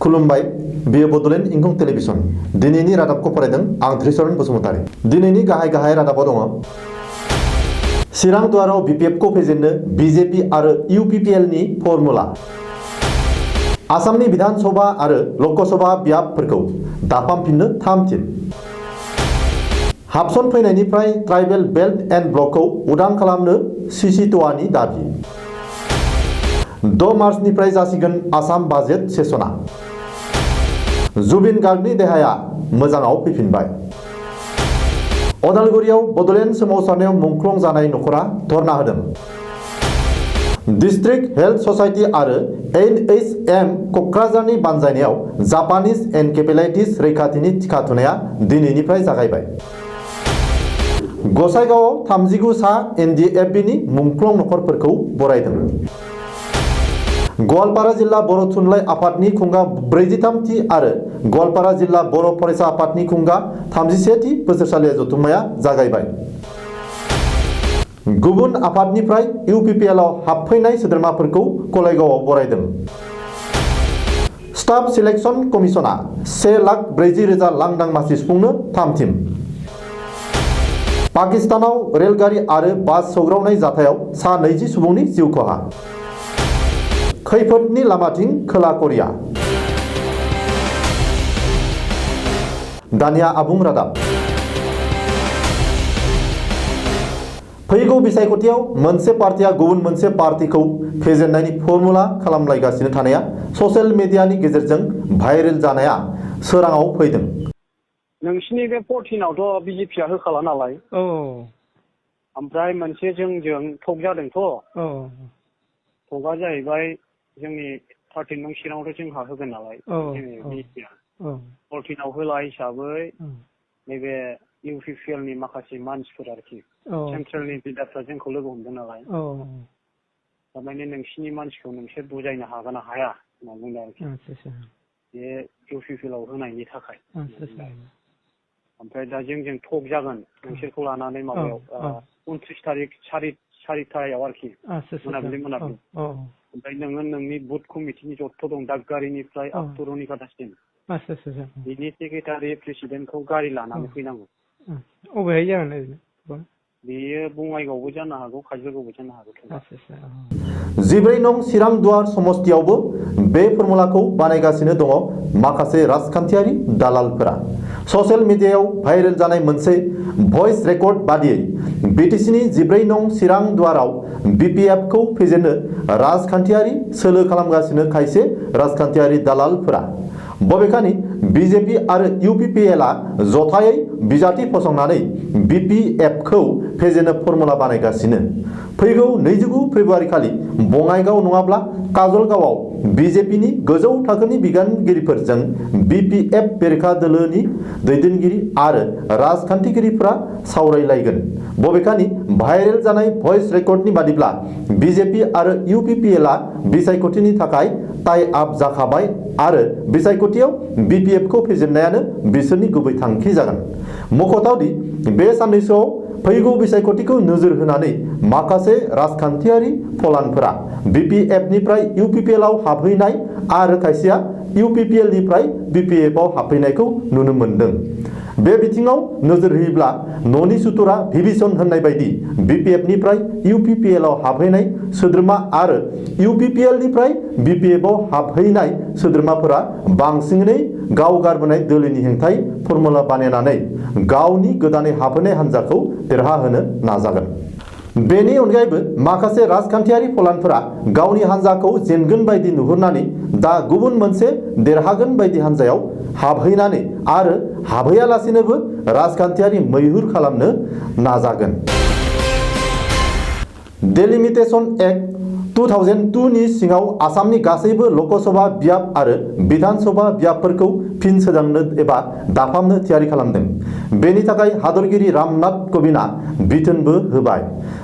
खुलुमबाय बेयो बडलेण्ड इंखं टेलिभिजन दिनैनि रादाबखौ फरायदों आं धृषरन बसुमतारी दिनैनि गाहाय रादाबाव दङ चिरां दुवाराव बिपिएफखौ फेजेननो बिजेपि आरो इउपिपिएल नि फर्मुला आसामनि विधानसभा आरो लकसभा बियाबफोरखौ दाफामफिननो थामथिम हाबसन फैनायनिफ्राय ट्राइबेल बेल्ट एन्ड ब्लकखौ उदां खालामनो सिसिट'आनि दाबि 2 मार्चनिफ्राय जासिगोन आसाम बाजेट सेसना जुबिन गार्गनि देहाया मोजाङाव फैफिनबाय अदालगुरियाव बडलेण्ड सोमावसारनायाव मुंख्लं जानाय नखरा धरना होदों डिस्ट्रिक्ट हेल्थ ससाइटि आरो एनएचएम कक्राझारनि बानजायनायाव जापानिज एनकेफेलाइटिस रैखाथिनि टिका थुनाया दिनैनिफ्राय जागायबाय गसाइगावआव 39 सा एनडिएफबि नि मुंख्लं नखरफोरखौ बरायदों गवालपारा जिल्ला बर' थुनलाइ आफादनि खुंगा 43थि आरो गवालपारा जिल्ला बर' फरायसा आफादनि खुंगा 31थि बोसोरसालि जथुम्माया जागायबाय गुबुन आफादनिफ्राय इउपिपिएलआव हाबफैनाय सोद्रोमाफोरखौ कलाइगावआव बरायदों स्टाफ सिलेक्शन कमिसना 1,40,000 लांदां मासि सुफुंनो थामथिम पाकिस्तानाव रेलगारि आरो बास सौग्रावनाय जाथायाव सा 20 सुबुंनि जिउ खहा खैफोदनि लामाथिं खोला करिया दानिया आबुं रादाब फैगौ बिसायख'थियाव मोनसे पार्टिया गुबुन मोनसे पार्टिखौ फेजेननायनि फर्मुला खालामलायगासिनो थानाया ससियेल मिडियानि गेजेरजों भाइरेल जानाया सोराङाव फैदों नोंसिनि बे 14आवथ' बिजेपिया होखाला नालाय ओमफ्राय मोनसे जोंजों थक जादोंथ' थकआ जाहैबाय जोंनि 13 नं चिराङावथ' जोंहा होगोन नालाय जोंनि बिजेपिया 14आव होला हिसाबै नैबे इउपिपिएल नि माखासे मानसिफोर आरोखि सेन्ट्रेलनि लिडारफ्रा जोंखौ लोगो हमदों नालाय थारमाने नोंसिनि मानसिखौ नोंसोर बुजायनो हागोन ना हाया होनना बुंदों आरोखि बे इउपिपिएलआव होनायनि थाखाय ओमफ्राय दा जोंजों थक जागोन नोंसोरखौ लानानै माबायाव 29 तारिख सारिथायाव आरोखि मोनाबिलि ओमफ्राय नोङो नोंनि बुथ कमिटिनि जत्थ' दं दागगारिनिफ्राय आखुरनिका दासिम बिनि सेक्रेटारि प्रेसिडेन्टखौ गारि लानानै फैनांगौ अबेहाय जागोन ओरैनो बेयो बङाइगावबो जानो हागौ काजलगावबो जानो हागौ 14 नं चिरां दुवार समस्तियावबो बे फर्मुलाखौ बानायगासिनो दङ माखासे राजखान्थियारि दालालफोरा ससियेल मिडियायाव भाइरेल जानाय मोनसे भइस रेकर्ड बादियै बिटिसिनि 14 नं चिरां दुवाराव बिपिएफखौ फेजेननो राजखान्थियारि सोलो खालामगासिनो खायसे राजखान्थियारि दालालफोरा बबेखानि बिजेपि आरो इउपिपिएलआ जथायै बिजाथि फसंनानै बिपिएफखौ फेजेननो फर्मुला बानायगासिनो फैगौ 29 फेब्रुवारि खालि बङाइगाव नङाब्ला काजलगावआव बिजेपिनि गोजौ थाखोनि बिगियानगिरिफोरजों बिपिएफ बेरेखा दोलोनि दैदेनगिरि आरो राजखान्थिगिरिफोरा सावरायलायगोन बबेखानि भाइरेल जानाय भइस रेकर्डनि बादिब्ला बिजेपि आरो इउपिपिएलआ बिसायख'थिनि थाखाय टाइ आप जाखाबाय आरो बिसायख'थियाव बिपिएफखौ फेजेननायानो बिसोरनि गुबै थांखि जागोन मख'थावदि बे साननैसोआव फैगौ बिसायख'थिखौ नोजोर होनानै माखासे राजखान्थियारि फलानफोरा बिपिएफनिफ्राय इउपिपिएलआव हाबहैनाय आरो खायसेया इउपिपिएलनिफ्राय बिपिएफआव हाबफैनायखौ नुनो मोन्दों बे बिथिङाव नोजोर होयोब्ला न'नि सुथुरा भिभिसन होननाय बायदि बिपिएफनिफ्राय इउपिपिएलआव हाबहैनाय सोद्रोमा आरो इउपिपिएलनिफ्राय बिपिएफआव हाबहैनाय सोद्रोमाफोरा बांसिनै गाव गारबोनाय दोलोनि हेंथायै फर्मुला बानायनानै गावनि गोदानै हाबहोनाय हान्जाखौ देरहाहोनो नाजागोन बेनि अनगायैबो माखासे राजखान्थियारि फलानफोरा गावनि हान्जाखौ जेनगोन बायदि नुहुरनानै दा गुबुन मोनसे देरहागोन बायदि हान्जायाव हाबहैनानै आरो हाबहैयालासिनोबो राजखान्थियारि मैहुर खालामनो नाजागोन डेलिमिटेशन एक्ट 2002 नि सिङाव आसामनि गासैबो लकसभा बियाब आरो विधानसभा बियाबफोरखौ फिन सोदांनो एबा दाफामनो थियारि खालामदों बेनि थाखाय हादरगिरि रामनाथ कविना बिथोनबो होबाय।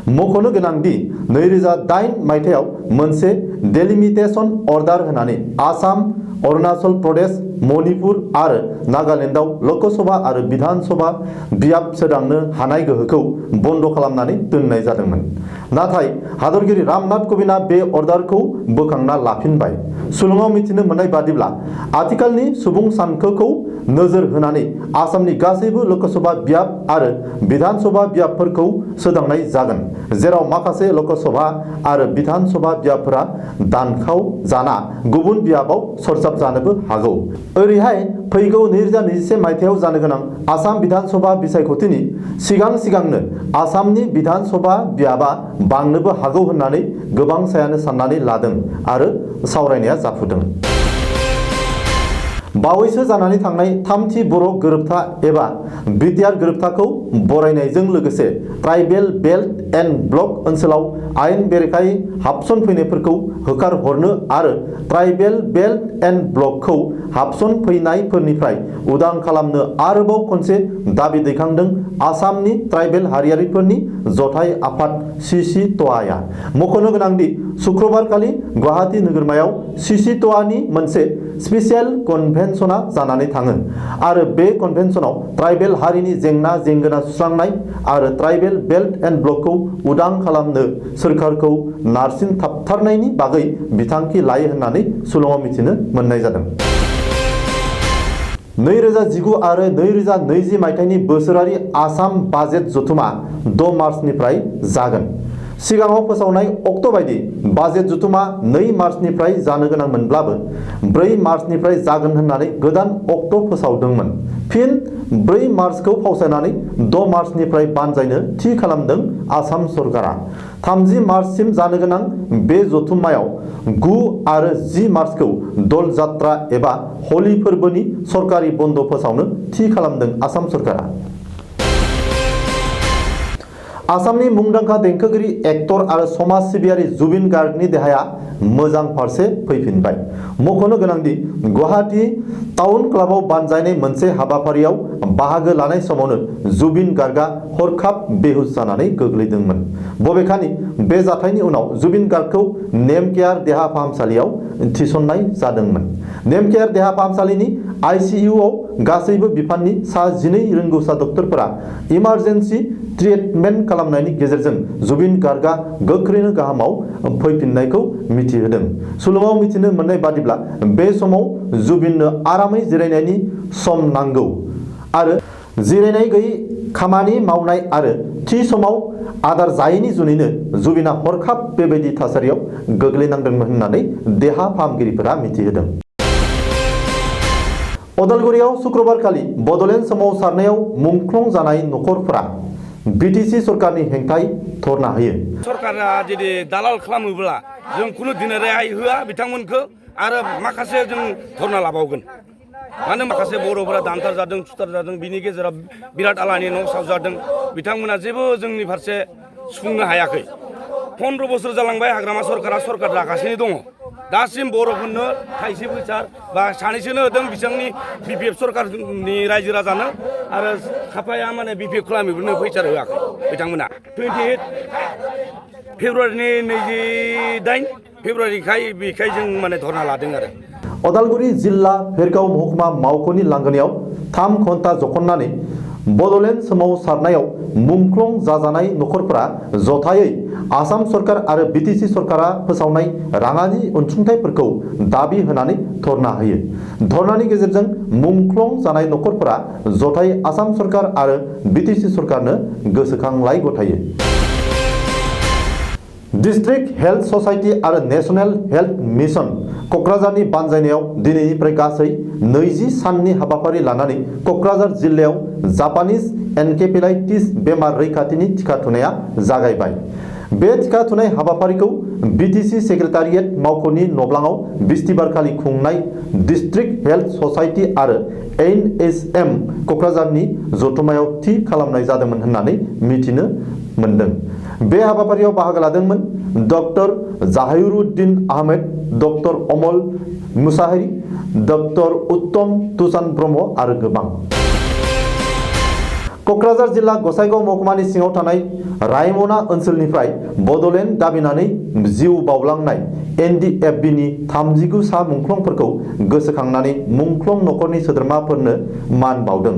मख'नो गोनांदि 2008 मायथाइयाव मोनसे डेलिमिटेशन अर्डार होनानै आसाम, अरुणाचल प्रदेश, मणिपुर आरो नागालेन्डआव लोकसभा आरो विधान सभा बियाब सोदांनो हानाय गोहोखौ बन्द खालामनानै दोननाय जादोंमोन। नाथाय हादरगिरि रामनाथ कविना बे अर्डारखौ बोखांना लाफिनबाय। सुलुङाव मिथिनो मोननाय बादिब्ला आथिखालनि सुबुं सानखोखौ नोजोर होनानै आसामनि गासैबो लोकसभा बियाब आरो विधान सभा बियाबफोरखौ सोदांनाय जागोन, जेराव माखासे लोकसभा आरो विधान सभा बियाबफोरा दानखाव जाना गुबुन बियाबाव सरजाब जानोबो हागौ। ओरैहाय फैगौ 2021 मायथाइयाव जानो गोनां आसाम विधान सभा बिसायख'थिनि सिगांनो आसामनि विधान सभा बियाबा बांनोबो हागौ होननानै गोबां सायानो साननानै लादों आरो सावरायनाया जाफुदों। बावैसो जानानै थांनाय थामथि बर' गोरोबथा एबा बिटिआर गोरोबथाखौ बरायनायजों लोगोसे ट्राइबेल बेल्ट एन्ड ब्लक ओनसोलाव आयेन बेरेखायै हाबसनफैनायफोरखौ होखारहरनो आरो ट्राइबेल बेल्ट एन्ड ब्लकखौ हाबसनफैनायफोरनिफ्राय उदां खालामनो आरोबाव खनसे दाबि दैखांदों आसामनि ट्राइबेल हारियारिफोरनि जथाय आफाद सिसिट'आया। मख'नो गोनांदि शुक्रबारखालि गुवाहाटी नोगोरमायाव सिसिट'आनि मोनसे स्पेसियेल कन्भेन्सना जानानै थाङो आरो बे कन्भेन्सनाव ट्राइबेल हारिनि जेंना जेंगोना सुस्रांनाय आरो ट्राइबेल बेल्ट एन्ड ब्लकखौ उदां खालामनो सोरखारखौ नारसिनथाबथारनायनि बागै बिथांखि लायो होननानै सुलुङाव मिथिनो मोननाय जादों। 2019 आरो 2020 मायथाइनि बोसोरारि आसाम बाजेट जथुमा 2 मार्चनिफ्राय जागोन। सिगाङाव फोसावनाय अक्ट' बायदि बाजेट जथुमा 2 मार्चनिफ्राय जानो गोनांमोनब्लाबो 4 मार्चनिफ्राय जागोन होननानै गोदान अक्ट' फोसावदोंमोन। फिन 4 मार्चखौ फावसायनानै 2 मार्चनिफ्राय बानजायनो थि खालामदों आसाम सरकारा। 30 मार्चसिम जानो गोनां बे जथुम्मायाव 9 आरो 10 मार्चखौ दल जात्रा एबा हलि फोरबोनि सरकारि बन्द फोसावनो थि खालामदों आसाम सरकारा। आसामनि मुंदांखा देंखोगिरि, एक्टर आरो समाज सिबियारि जुबिन गार्गनि देहाया मोजां फारसे फैफिनबाय। मख'नो गोनांदि गुवाहाटी टाउन क्लाबाव बानजायनाय मोनसे हाबाफारियाव बाहागो लानाय समावनो जुबिन गार्गआ हरखाब बेहुस जानानै गोग्लैदोंमोन। बबेखानि बे जाथायनि उनाव जुबिन गार्गखौ नेमकेयार देहा फाहामसालियाव थिसननाय जादोंमोन। नेमकेयार देहा फाहामसालिनि आइसिइउआव गासैबो बिफाननि सा 12 रोंगौसा डक्टरफोरा इमारजेन्सि ट्रिटमेन्ट खालामनायनि गेजेरजों जुबिन गार्गआ गोख्रैनो गाहामाव फैफिननायखौ मिथिहोदों। सुलुङाव मिथिनो मोननाय बादिब्ला बे समाव जुबिननो आरामै जिरायनायनि सम नांगौ आरो जिरायनाय गैयै खामानि मावनाय आरो थि समाव आदार जायैनि जुनैनो जुबिना हरखाब बेबायदि थासारियाव गोग्लैनांदोंमोन होननानै देहा फाहामगिरिफोरा मिथिहोदों। अदालगुरियाव शुक्रबारखालि बड'लेण्ड सोमावसारनायाव मुंख्लं जानाय नखरफोरा बिटिसि सरकारनि हेंथायै धरना होयो। सरकारा जुदि दालाल खालामोब्ला जों खुनु दिन रेहाय होआ बिथांमोनखौ आरो माखासे जों धरना लाबावगोन। मानो माखासे बर'फोरा दानथार जादों, सुथार जादों, बिनि गेजेराव बिराद आलानि न' सावजादों। बिथांमोना जेबो जोंनि फारसे सुफुंनो हायाखै। 15 बोसोर जालांबाय हाग्रामा सरकारा सरकार जागासिनो दङ। दासिम बर'फोरनो थाइसे फैसा बा सानैसोनो होदों बिथांनि बिपिएफ सरकारनि रायजो राजानो आरो खाफाया माने बिपिएफ खालामैफोरनो फैसा होआखै बिथांमोना। 28 फेब्रुवारिनि 28 फेब्रुवारिखाय बेखाय जों माने धरना लादों आरो। अदालगुरि जिल्ला भेरगाव महकुमा मावख'नि लांगोनायाव 3 घन्टा जखननानै बड'लेण्ड सोमावसारनायाव मुंख्लं जाजानाय नखरफोरा जथायै आसाम सरकार आरो बिटिसि सरकारा फोसावनाय राङारि अनसुंथाइफोरखौ दाबि होनानै धरना होयो। धरनानि गेजेरजों मुंख्लं जानाय नखरफोरा जथायै आसाम सरकार आरो बिटिसि सरकारनो गोसोखांलाय गथायो। डिस्ट्रिक्ट हेल्थ ससाइटि आरो नेशनेल हेल्थ मिशन क'क्राझारनि बानजायनायाव दिनैनिफ्राय गासै 20 साननि हाबाफारि लानानै क'क्राझार जिल्लायाव जापानिज एनकेफेलाइटिस बेमार रैखाथिनि टिका थुनाया जागायबाय। बे टिका थुनाय हाबाफारिखौ बिटिसि सेक्रेटारियेट मावख'नि नब्लाङाव बिस्तिबारखालि खुंनाय डिस्ट्रिक्ट हेल्थ ससाइटि आरो एनएचएम क'क्राझारनि जथुमायाव थि खालामनाय जादोंमोन होननानै मिथिनो मोनदों। बे हाबाफारियाव बाहागो लादोंमोन डक्टर जाहिरुद्दिन आहमेद, डक्टर अमल मुसाहारि, डक्टर उत्तम तुसान ब्रह्म आरो गोबां। क'क्राझार जिल्ला गसाइगाव महकुमानि सिङाव थानाय रायमना ओनसोलनिफ्राय बड'लेण्ड दाबिनानै जिउ बावलांनाय NDFB नि 39 सा मुंख्लंफोरखौ गोसोखांनानै मुंख्लं नखरनि सोद्रोमाफोरनो मान बावदों।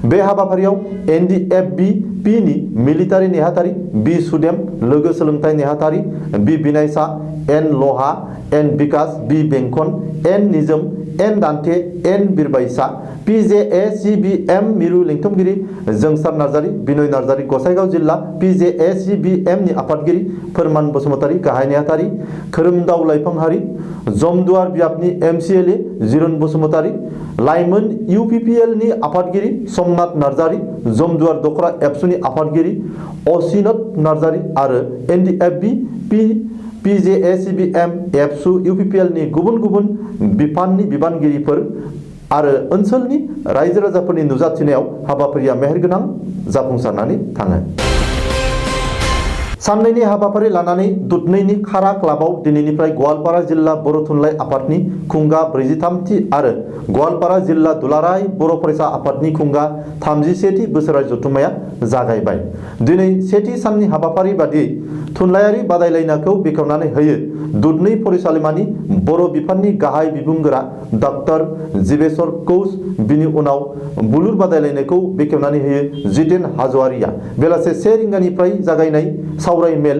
बे हाबाफारियाव NDFB P नि मिलिटारि नेहाथारि B सुदेम, लोगो सोलोंथाइ नेहाथारि B बिनायसा, N लहा, N बिकास, B बेंखन, N निजोम, N दान्थे, N बिरबायसा, PJACBM मिरु लिंथुमगिरि जोंसार नार्जारि, बिनय नार्जारि, गसाइगाव जिल्ला PJACBM नि आफादगिरि फोरमान बसुमतारि, गाहाय नेहाथारि खोरोमदाव लाइफांहारि, जमदुवार बियाबनि MCLA जिरन बसुमतारि, लाइमोन UPPL नि आफादगिरि समनाथ नार्जारि, जमदुवार दखरा एबसुनि आफादगिरि असिनत नार्जारि आरो NDFB P PJACBM एबसु UPPL नि गुबुन गुबुन बिफाननि बिबानगिरिफोर आरो ओनसोलनि रायजो राजाफोरनि नुजाथिनायाव हाबाफारिया मेहेरगोनां जाफुंसारनानै थाङो। साननैनि हाबाफारि लानानै दुधनैनि खारा क्लाबाव दिनैनिफ्राय गवालपारा जिल्ला बर' थुनलाइ आफादनि खुंगा 43थि आरो गवालपारा जिल्ला दुलाराय बर' फरायसा आफादनि खुंगा 31थि बोसोरारि जथुम्माया जागायबाय। दिनै सेथि साननि हाबाफारि बादियै थुनलाइयारि बादायलायनायखौ बेखेवनानै होयो दुधनै फरायसालिमानि बर' बिफाननि गाहाय बिबुंगोरा डक्टर जिबेश्वर कौश, बिनि उनाव बुलुर बादायलायनायखौ बेखेवनानै होयो जितेन हाज'वारिया। बेलासे 1 रिंगानिफ्राय जागायनाय सावराय मेल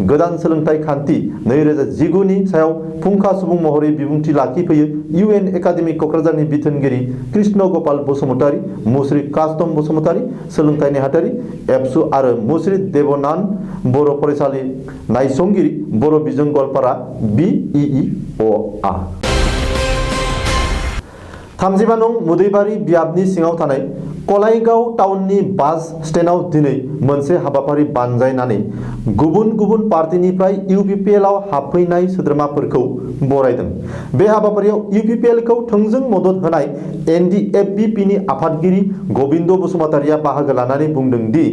गोदान सोलोंथाइ खान्थि 2019 नि सायाव फुंखा सुबुं महरै बिबुंथि लाखिफैयो UN एकाडेमि क'क्राझारनि बिथोनगिरि कृष्ण गपाल बसुमतारि, मुस्रि कास्टम बसुमतारि, सोलोंथाइ नेहाथारि एबसु आरो मुस्रि देबनान बर' फरायसालि नायसंगिरि बर' बिजों गवालपारा BEEOA। 35 नं मुदैबारि बियाबनि सिङाव थानाय कलाइगाव टाउननि बास स्टेन्डआव दिनै मोनसे हाबाफारि बानजायनानै गुबुन गुबुन पार्टिनिफ्राय UPPL आव हाबफैनाय सोद्रोमाफोरखौ बरायदों। बे हाबाफारियाव UPPL खौ थोंजों मदद होनाय NDFB नि आफादगिरि गबिन्द बसुमतारिया बाहागो लानानै बुंदों दि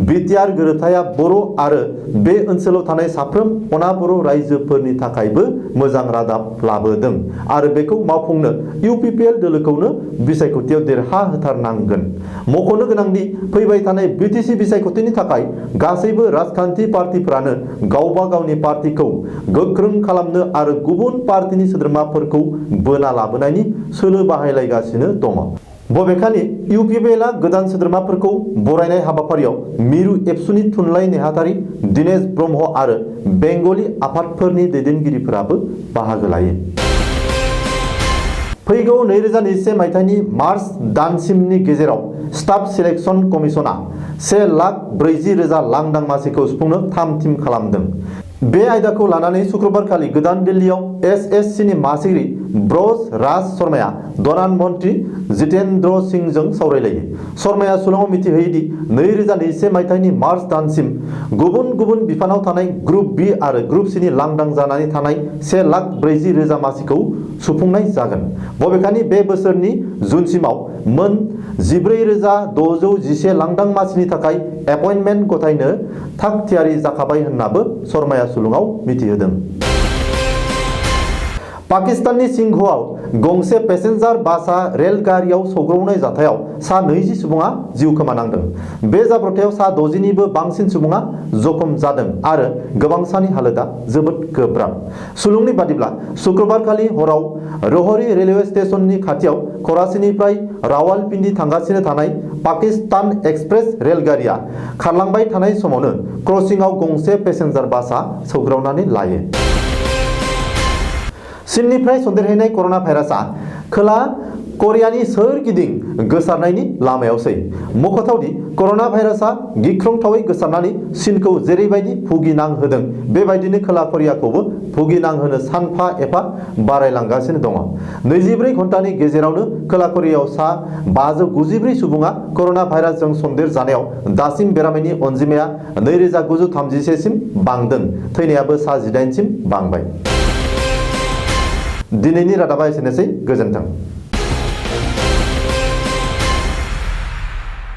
बिटिआर गोरोबथाया बर' आरो बे ओनसोलाव थानाय साफ्रोम अना बर' रायजोफोरनि थाखायबो मोजां रादाब लाबोदों आरो बेखौ मावफुंनो UPPL दोलोखौनो बिसायख'थियाव देरहाहोथारनांगोन। मख'नो गोनांदि फैबाय थानाय BTC बिसायख'थिनि थाखाय गासैबो राजखान्थि पार्टिफोरानो गावबा गावनि पार्टिखौ गोख्रों खालामनो आरो गुबुन पार्टिनि सोद्रोमाफोरखौ बोना लाबोनायनि सोलो बाहायलायगासिनो दङ। बबेखानि UPPL आ गोदान सोद्रोमाफोरखौ बरायनाय हाबाफारियाव मिरु एबसुनि थुनलाइ नेहाथारि दिनेश ब्रह्म आरो बेंगलि आफादफोरनि दैदेनगिरिफोराबो बाहागो लायो। फैगौ 2021 मायथाइनि मार्च दानसिमनि गेजेराव स्टाफ सिलेक्शन कमिसना 1,40,000 लांदां मासिखौ सुफुंनो थाम-थिम खालामदों। बे आयदाखौ लानानै शुक्रबारखालि गोदान दिल्लीयाव SSC नि मासिगिरि ब्रज राज शर्माया दनान मन्त्रि जितेन्द्र सिंहजों सावरायलायो। शर्माया सुलुङाव मिथिहोयोदि 2021 मायथाइनि मार्च दानसिम गुबुन गुबुन बिफानाव थानाय ग्रुप B आरो ग्रुप C नि लांदां जानानै थानाय 1,40,000 मासिखौ सुफुंनाय जागोन। बबेखानि बे बोसोरनि जुनसिमाव मोन 14,611 लांदां मासिनि थाखाय एपइन्टमेन्ट गथायनो थाग थियारि जाखाबाय होननाबो शर्माया सुलुङाव मिथिहोदों। पाकिस्ताननि सिंघुआव गंसे पेसेन्जार बासआ रेलगारियाव सौग्रावनाय जाथायाव सा 20 सुबुङा जिउ खोमानांदों। बे जाब्रबथायाव सा 60 निबो बांसिन सुबुङा जखम जादों आरो गोबांसानि हालोदा जोबोद गोब्राब। सुलुंनि बादिब्ला शुक्रबारखालि हराव रोहरी रेलवे स्टेशननि खाथियाव कराचिनिफ्राय रावालपिन्डी थांगासिनो थानाय पाकिस्तान एक्सप्रेस रेलगारिया खारलांबाय थानाय समावनो क्रसिंआव गंसे पेसेन्जार बासआ सौग्रावनानै लायो। चीननिफ्राय सन्देरहैनाय कर'ना भाइरासआ खोला करियानि सोरगिदिं गोसारनायनि लामायावसै। मख'थावदि कर'ना भाइरासआ गिख्रंथावै गोसारनानै चीनखौ जेरैबायदि भुगिनांहोदों बेबायदिनो खोला करियाखौबो भुगिनांहोनो सानफा एफा बारायलांगासिनो दङ। 24 घन्टानि गेजेरावनो खोला करियायाव सा 594 सुबुङा कर'ना भाइरासजों सन्देर जानायाव दासिम बेरामिनि अनजिमाया 2,931 सिम बांदों, थैनायाबो सा 18 सिम बांबाय। दिनैनि रादाबा एसेनोसै, गोजोन्थों।